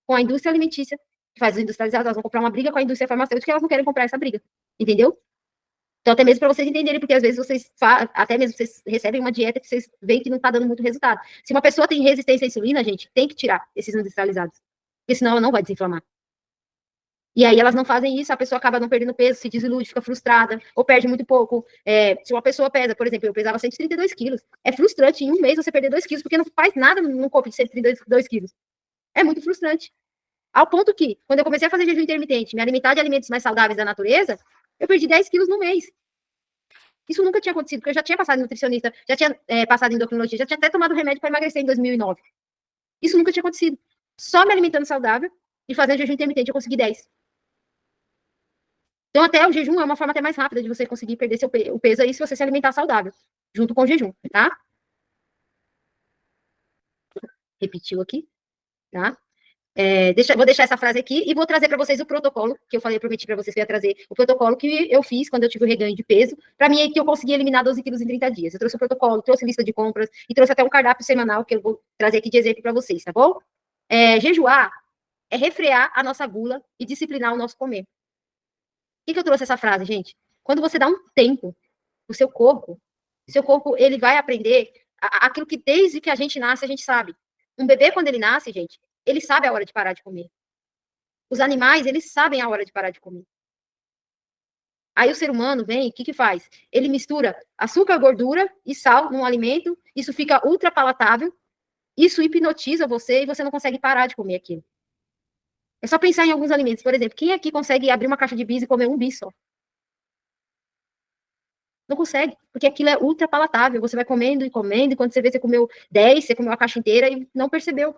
S1: com a indústria alimentícia, que faz os industrializados, elas vão comprar uma briga com a indústria farmacêutica, e elas não querem comprar essa briga. Entendeu? Então, até mesmo para vocês entenderem, porque às vezes até mesmo vocês recebem uma dieta que vocês veem que não está dando muito resultado. Se uma pessoa tem resistência à insulina, gente, tem que tirar esses industrializados, porque senão ela não vai desinflamar. E aí elas não fazem isso, a pessoa acaba não perdendo peso, se desilude, fica frustrada, ou perde muito pouco. Se uma pessoa pesa, por exemplo, eu pesava 132 quilos, é frustrante em um mês você perder 2 quilos, porque não faz nada no corpo de 132 quilos. É muito frustrante. Ao ponto que, quando eu comecei a fazer jejum intermitente, me alimentar de alimentos mais saudáveis da natureza, eu perdi 10 quilos no mês. Isso nunca tinha acontecido, porque eu já tinha passado em nutricionista, já tinha passado em endocrinologia, já tinha até tomado remédio para emagrecer em 2009. Isso nunca tinha acontecido. Só me alimentando saudável e fazendo jejum intermitente eu consegui 10. Então, até o jejum é uma forma até mais rápida de você conseguir perder o peso aí se você se alimentar saudável, junto com o jejum, tá? Repetiu aqui, tá? Vou deixar essa frase aqui e vou trazer para vocês o protocolo que eu prometi para vocês que eu ia trazer, o protocolo que eu fiz quando eu tive o reganho de peso, para mim é que eu consegui eliminar 12 quilos em 30 dias. Eu trouxe o protocolo, trouxe lista de compras e trouxe até um cardápio semanal que eu vou trazer aqui de exemplo para vocês, tá bom? Jejuar é refrear a nossa gula e disciplinar o nosso comer. Por que eu trouxe essa frase, gente? Quando você dá um tempo pro seu corpo ele vai aprender aquilo que desde que a gente nasce a gente sabe. Um bebê, quando ele nasce, gente, ele sabe a hora de parar de comer. Os animais, eles sabem a hora de parar de comer. Aí o ser humano vem, o que faz? Ele mistura açúcar, gordura e sal num alimento, isso fica ultra palatável, isso hipnotiza você e você não consegue parar de comer aquilo. É só pensar em alguns alimentos. Por exemplo, quem aqui consegue abrir uma caixa de bis e comer um bis só? Não consegue, porque aquilo é ultra palatável. Você vai comendo e comendo, e quando você vê, você comeu 10, você comeu a caixa inteira e não percebeu.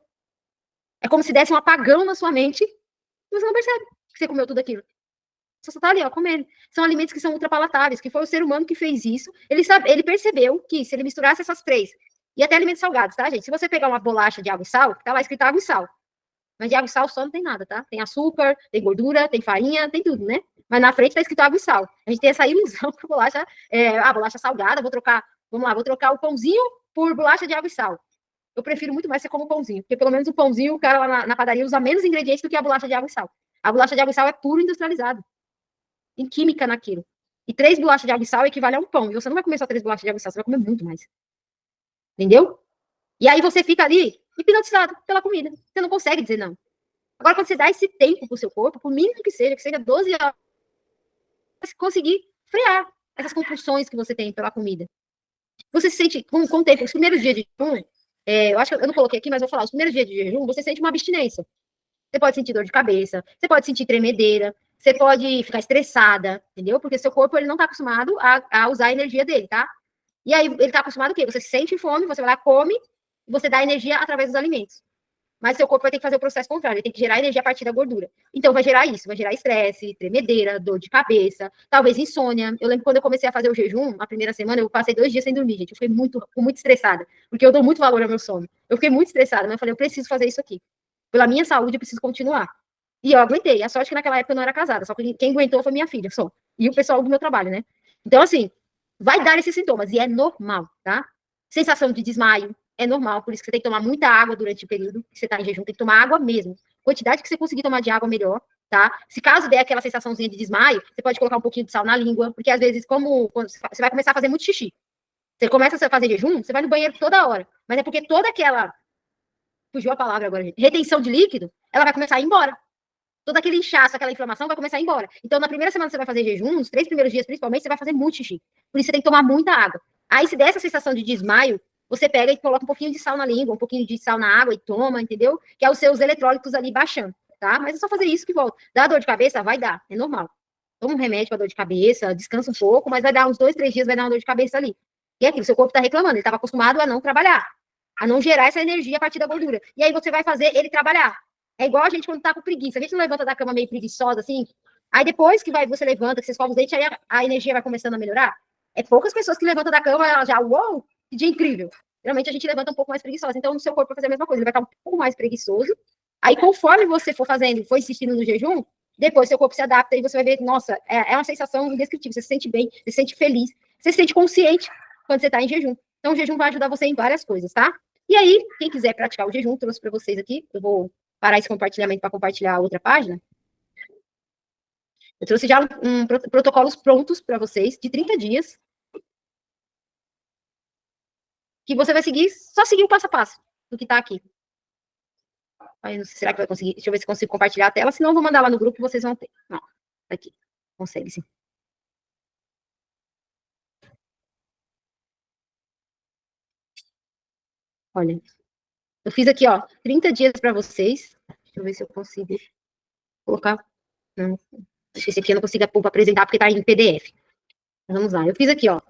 S1: É como se desse um apagão na sua mente e você não percebe que você comeu tudo aquilo. Você só tá ali, ó, comendo. São alimentos que são ultrapalatáveis, que foi o ser humano que fez isso. Ele percebeu que se ele misturasse essas três, e até alimentos salgados, tá, gente? Se você pegar uma bolacha de água e sal, tá lá escrito água e sal. Mas de água e sal só não tem nada, tá? Tem açúcar, tem gordura, tem farinha, tem tudo, né? Mas na frente tá escrito água e sal. A gente tem essa ilusão que a bolacha bolacha salgada, vou trocar o pãozinho por bolacha de água e sal. Eu prefiro muito mais ser como pãozinho, porque pelo menos o pãozinho, o cara lá na padaria usa menos ingredientes do que a bolacha de água e sal. A bolacha de água e sal é puro industrializado. Tem química naquilo. E 3 bolachas de água e sal equivale a um pão. E você não vai comer só 3 bolachas de água e sal, você vai comer muito mais. Entendeu? E aí você fica ali hipnotizado pela comida. Você não consegue dizer não. Agora, quando você dá esse tempo pro seu corpo, por mínimo que seja 12 horas, você conseguir frear essas compulsões que você tem pela comida. Você se sente, com o tempo, os primeiros dias de jejum, eu acho que eu não coloquei aqui, mas vou falar, os primeiros dias de jejum, você sente uma abstinência. Você pode sentir dor de cabeça, você pode sentir tremedeira, você pode ficar estressada, entendeu? Porque seu corpo ele não está acostumado a usar a energia dele, tá? E aí ele está acostumado o quê? Você sente fome, você vai lá, come, e você dá energia através dos alimentos. Mas seu corpo vai ter que fazer o processo contrário, ele tem que gerar energia a partir da gordura. Então vai gerar isso, vai gerar estresse, tremedeira, dor de cabeça, talvez insônia. Eu lembro quando eu comecei a fazer o jejum, a primeira semana, eu passei 2 dias sem dormir, gente. Eu fiquei muito estressada, porque eu dou muito valor ao meu sono. Eu fiquei muito estressada, mas eu falei, eu preciso fazer isso aqui. Pela minha saúde, eu preciso continuar. E eu aguentei. A sorte é que naquela época eu não era casada, só que quem aguentou foi minha filha, só. E o pessoal do meu trabalho, né? Então, assim, vai dar esses sintomas, e é normal, tá? Sensação de desmaio, é normal, por isso que você tem que tomar muita água durante o período que você está em jejum, tem que tomar água mesmo. Quantidade que você conseguir tomar de água, melhor, tá? Se caso der aquela sensaçãozinha de desmaio, você pode colocar um pouquinho de sal na língua, porque às vezes, quando você vai começar a fazer muito xixi, você começa a fazer jejum, você vai no banheiro toda hora, mas é porque toda aquela, fugiu a palavra agora, gente, retenção de líquido, ela vai começar a ir embora. Todo aquele inchaço, aquela inflamação vai começar a ir embora. Então, na primeira semana que você vai fazer jejum, nos 3 primeiros dias, principalmente, você vai fazer muito xixi. Por isso, você tem que tomar muita água. Aí, se der essa sensação de desmaio, você pega e coloca um pouquinho de sal na língua, um pouquinho de sal na água e toma, entendeu? Que é os seus eletrólitos ali baixando, tá? Mas é só fazer isso que volta. Dá dor de cabeça? Vai dar, é normal. Toma um remédio para dor de cabeça, descansa um pouco, mas vai dar uns 2, 3 dias, vai dar uma dor de cabeça ali. E é aquilo, seu corpo tá reclamando, ele estava acostumado a não trabalhar, a não gerar essa energia a partir da gordura. E aí você vai fazer ele trabalhar. É igual a gente quando tá com preguiça. A gente não levanta da cama meio preguiçosa, assim. Aí depois que você levanta, que você escova os dentes, aí a energia vai começando a melhorar. É poucas pessoas que levantam da cama, ela já, uou, Que dia incrível. Geralmente a gente levanta um pouco mais preguiçosa. Então, no seu corpo vai fazer a mesma coisa. Ele vai estar um pouco mais preguiçoso. Aí, conforme você for fazendo, for insistindo no jejum, depois seu corpo se adapta e você vai ver, nossa, é uma sensação indescritível. Você se sente bem, você se sente feliz, você se sente consciente quando você está em jejum. Então, o jejum vai ajudar você em várias coisas, tá? E aí, quem quiser praticar o jejum, trouxe para vocês aqui. Eu vou parar esse compartilhamento para compartilhar a outra página. Eu trouxe já protocolos prontos para vocês, de 30 dias, que você vai seguir, só seguir o passo a passo do que está aqui. Aí, não sei, será que vai conseguir? Deixa eu ver se consigo compartilhar a tela, senão eu vou mandar lá no grupo e vocês vão ter. Não, aqui. Consegue, sim. Olha, eu fiz aqui, ó, 30 dias para vocês. Deixa eu ver se eu consigo colocar. Não, acho que esse aqui eu não consigo apresentar porque está em PDF. Vamos lá, eu fiz aqui, ó.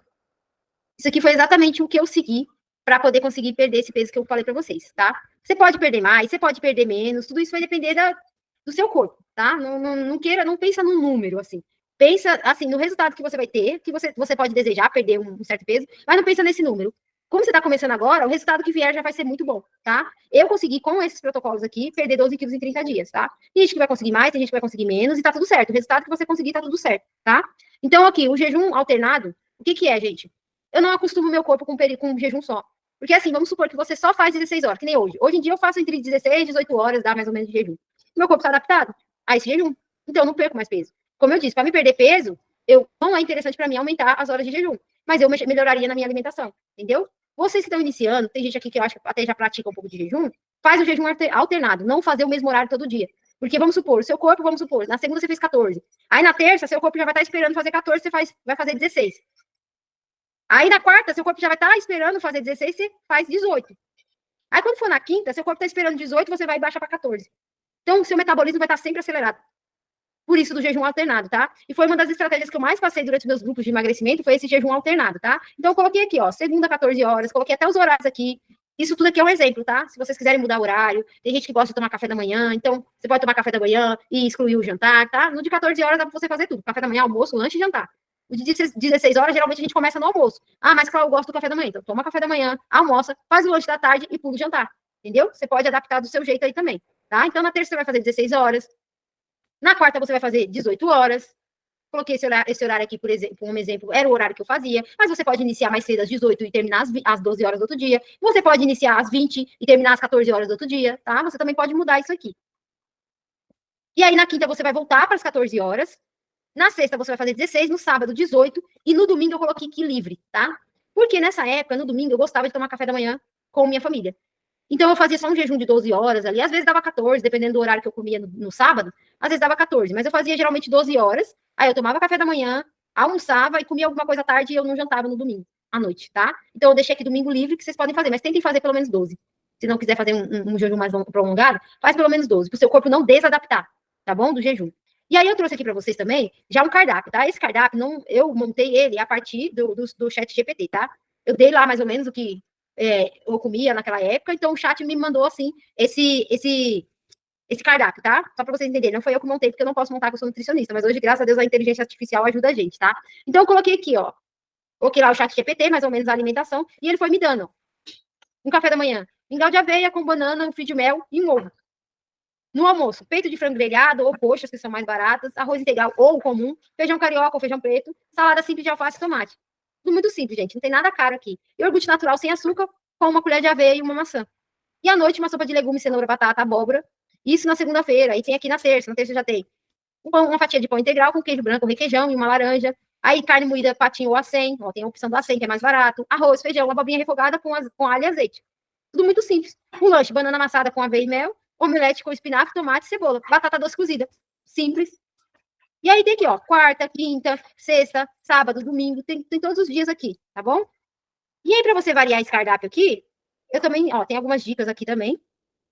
S1: Isso aqui foi exatamente o que eu segui para poder conseguir perder esse peso que eu falei para vocês, tá? Você pode perder mais, você pode perder menos, tudo isso vai depender do seu corpo, tá? Não pensa num número, assim. Pensa, assim, no resultado que você vai ter, que você pode desejar perder um certo peso, mas não pensa nesse número. Como você está começando agora, o resultado que vier já vai ser muito bom, tá? Eu consegui, com esses protocolos aqui, perder 12 quilos em 30 dias, tá? Tem gente que vai conseguir mais, tem gente que vai conseguir menos, e tá tudo certo. O resultado que você conseguir, tá tudo certo, tá? Então, aqui, o jejum alternado, o que é, gente? Eu não acostumo meu corpo com um jejum só. Porque assim, vamos supor que você só faz 16 horas, que nem hoje. Hoje em dia eu faço entre 16 e 18 horas, dá mais ou menos de jejum. Meu corpo está adaptado a esse jejum. Então eu não perco mais peso. Como eu disse, para me perder peso, não é interessante para mim aumentar as horas de jejum. Mas eu melhoraria na minha alimentação, entendeu? Vocês que estão iniciando, tem gente aqui que eu acho que até já pratica um pouco de jejum, faz o jejum alternado, não fazer o mesmo horário todo dia. Porque vamos supor, o seu corpo, vamos supor, na segunda você fez 14. Aí na terça, seu corpo já vai estar esperando fazer 14, você vai fazer 16. Aí na quarta, seu corpo já vai estar esperando fazer 16, você faz 18. Aí quando for na quinta, seu corpo está esperando 18, você vai baixar para 14. Então, seu metabolismo vai estar sempre acelerado. Por isso do jejum alternado, tá? E foi uma das estratégias que eu mais passei durante meus grupos de emagrecimento, foi esse jejum alternado, tá? Então, eu coloquei aqui, ó, segunda, 14 horas, coloquei até os horários aqui. Isso tudo aqui é um exemplo, tá? Se vocês quiserem mudar o horário, tem gente que gosta de tomar café da manhã, então você pode tomar café da manhã e excluir o jantar, tá? No de 14 horas dá pra você fazer tudo: café da manhã, almoço, lanche e jantar. O de 16 horas, geralmente a gente começa no almoço. Ah, mas Cláudio, eu gosto do café da manhã. Então, toma café da manhã, almoça, faz o lanche da tarde e pula o jantar. Entendeu? Você pode adaptar do seu jeito aí também, tá? Então, na terça você vai fazer 16 horas. Na quarta você vai fazer 18 horas. Coloquei esse horário aqui, por exemplo, um exemplo, era o horário que eu fazia, mas você pode iniciar mais cedo às 18 e terminar às 12 horas do outro dia. Você pode iniciar às 20 e terminar às 14 horas do outro dia, tá? Você também pode mudar isso aqui. E aí, na quinta, você vai voltar para as 14 horas. Na sexta, você vai fazer 16, no sábado, 18, e no domingo eu coloquei aqui livre, tá? Porque nessa época, no domingo, eu gostava de tomar café da manhã com minha família. Então, eu fazia só um jejum de 12 horas ali, às vezes dava 14, dependendo do horário que eu comia no sábado, às vezes dava 14, mas eu fazia geralmente 12 horas, aí eu tomava café da manhã, almoçava e comia alguma coisa à tarde e eu não jantava no domingo, à noite, tá? Então, eu deixei aqui domingo livre, que vocês podem fazer, mas tentem fazer pelo menos 12. Se não quiser fazer um jejum mais prolongado, faz pelo menos 12, para o seu corpo não desadaptar, tá bom? Do jejum. E aí eu trouxe aqui para vocês também já um cardápio, tá? Esse cardápio, eu montei ele a partir do chat GPT, tá? Eu dei lá mais ou menos o que eu comia naquela época, então o chat me mandou, assim, esse cardápio, tá? Só para vocês entenderem, não foi eu que montei, porque eu não posso montar, porque eu sou nutricionista, mas hoje, graças a Deus, a inteligência artificial ajuda a gente, tá? Então eu coloquei aqui, ó, coloquei lá o chat GPT, mais ou menos a alimentação, e ele foi me dando um café da manhã, mingau de aveia com banana, um fio de mel e um ovo. No almoço, peito de frango grelhado ou coxas, que são mais baratas, arroz integral ou comum, feijão carioca ou feijão preto, salada simples de alface e tomate. Tudo muito simples, gente, não tem nada caro aqui. Iogurte natural sem açúcar, com uma colher de aveia e uma maçã. E à noite, uma sopa de legumes, cenoura, batata, abóbora. Isso na segunda-feira. Aí tem aqui na terça já tem uma fatia de pão integral com queijo branco, requeijão e uma laranja. Aí carne moída, patinho ou acém, ó, tem a opção do acém, que é mais barato. Arroz, feijão, uma babinha refogada com alho e azeite. Tudo muito simples. Um lanche, banana amassada com aveia e mel, omelete com espinafre, tomate e cebola, batata doce cozida. Simples. E aí tem aqui, ó, quarta, quinta, sexta, sábado, domingo, tem todos os dias aqui, tá bom? E aí, para você variar esse cardápio aqui, eu também, ó, tem algumas dicas aqui também.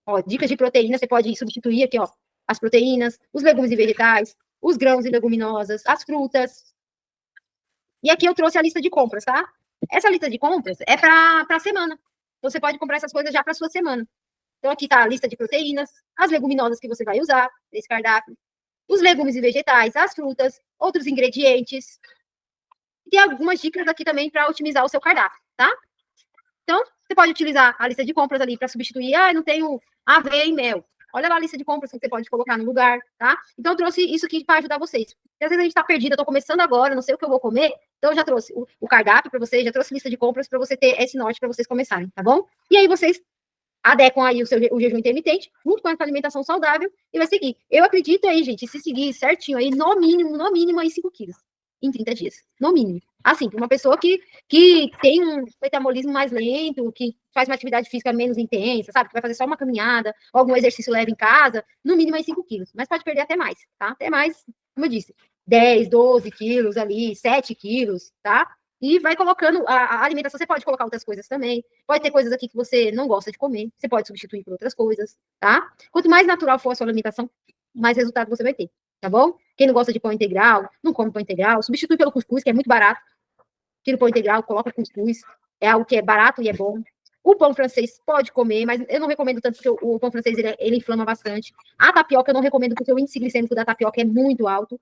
S1: Ó, dicas de proteína, você pode substituir aqui, ó, as proteínas, os legumes e vegetais, os grãos e leguminosas, as frutas. E aqui eu trouxe a lista de compras, tá? Essa lista de compras é para a semana. Então, você pode comprar essas coisas já para sua semana. Então, aqui está a lista de proteínas, as leguminosas que você vai usar nesse cardápio, os legumes e vegetais, as frutas, outros ingredientes. E tem algumas dicas aqui também para otimizar o seu cardápio, tá? Então, você pode utilizar a lista de compras ali para substituir, não tenho aveia e mel. Olha lá a lista de compras que você pode colocar no lugar, tá? Então, eu trouxe isso aqui para ajudar vocês. Porque às vezes a gente está perdida, estou começando agora, não sei o que eu vou comer, então eu já trouxe o cardápio para vocês, já trouxe lista de compras para você ter esse norte para vocês começarem, tá bom? E aí vocês adequam aí o jejum intermitente, junto com a alimentação saudável, e vai seguir. Eu acredito aí, gente, se seguir certinho aí, no mínimo aí 5 quilos em 30 dias, no mínimo. Assim, para uma pessoa que tem um metabolismo mais lento, que faz uma atividade física menos intensa, sabe? Que vai fazer só uma caminhada, ou algum exercício leve em casa, no mínimo aí 5 quilos. Mas pode perder até mais, tá? Até mais, como eu disse, 10, 12 quilos ali, 7 quilos, tá? E vai colocando a alimentação. Você pode colocar outras coisas também. Pode ter coisas aqui que você não gosta de comer. Você pode substituir por outras coisas, tá? Quanto mais natural for a sua alimentação, mais resultado você vai ter, tá bom? Quem não gosta de pão integral, não come pão integral, substitui pelo cuscuz, que é muito barato. Tira o pão integral, coloca cuscuz. É algo que é barato e é bom. O pão francês pode comer, mas eu não recomendo tanto, porque o pão francês ele inflama bastante. A tapioca eu não recomendo, porque o índice glicêmico da tapioca é muito alto.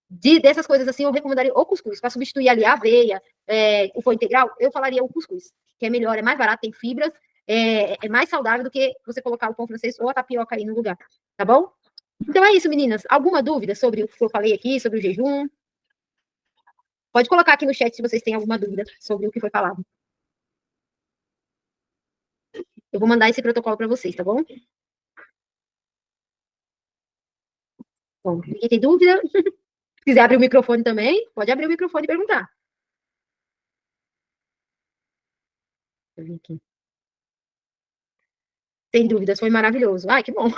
S1: Dessas coisas assim, eu recomendaria o cuscuz, para substituir ali a aveia, o pão integral, eu falaria o cuscuz, que é melhor, é mais barato, tem fibras, é mais saudável do que você colocar o pão francês ou a tapioca aí no lugar, tá bom? Então é isso, meninas. Alguma dúvida sobre o que eu falei aqui, sobre o jejum? Pode colocar aqui no chat se vocês têm alguma dúvida sobre o que foi falado. Eu vou mandar esse protocolo para vocês, tá bom? Bom, ninguém tem dúvida? Se quiser abrir o microfone também, pode abrir o microfone e perguntar. Deixa eu ver aqui. Sem dúvidas, foi maravilhoso. Ai, que bom.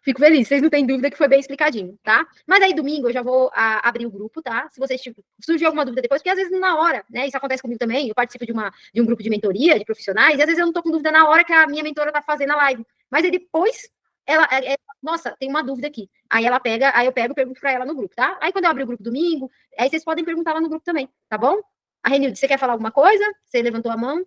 S1: Fico feliz. Vocês não têm dúvida que foi bem explicadinho, tá? Mas aí, domingo, eu já vou abrir o grupo, tá? Se vocês surgir alguma dúvida depois, porque às vezes na hora, né? Isso acontece comigo também. Eu participo de um grupo de mentoria, de profissionais, e às vezes eu não tô com dúvida na hora que a minha mentora tá fazendo a live. Mas aí depois, nossa, tem uma dúvida aqui. Aí ela pega, aí eu pego e pergunto pra ela no grupo, tá? Aí quando eu abrir o grupo domingo, aí vocês podem perguntar lá no grupo também, tá bom? A Renilde, você quer falar alguma coisa? Você levantou a mão?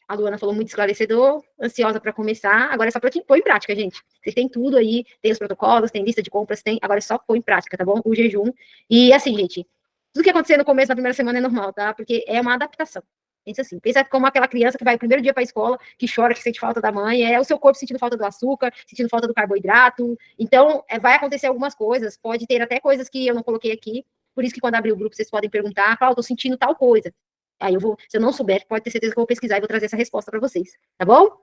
S1: A Luana falou muito esclarecedor, ansiosa para começar. Agora é só para pôr em prática, gente. Vocês têm tudo aí, tem os protocolos, tem lista de compras, tem. Agora é só pôr em prática, tá bom? O jejum. E assim, gente, tudo que acontecer no começo da primeira semana é normal, tá? Porque é uma adaptação. Pensa assim, pensa como aquela criança que vai o primeiro dia para a escola, que chora, que sente falta da mãe, é o seu corpo sentindo falta do açúcar, sentindo falta do carboidrato. Então, vai acontecer algumas coisas, pode ter até coisas que eu não coloquei aqui, por isso que quando abrir o grupo, vocês podem perguntar, eu tô sentindo tal coisa. Aí eu vou, se eu não souber, pode ter certeza que eu vou pesquisar e vou trazer essa resposta para vocês, tá bom?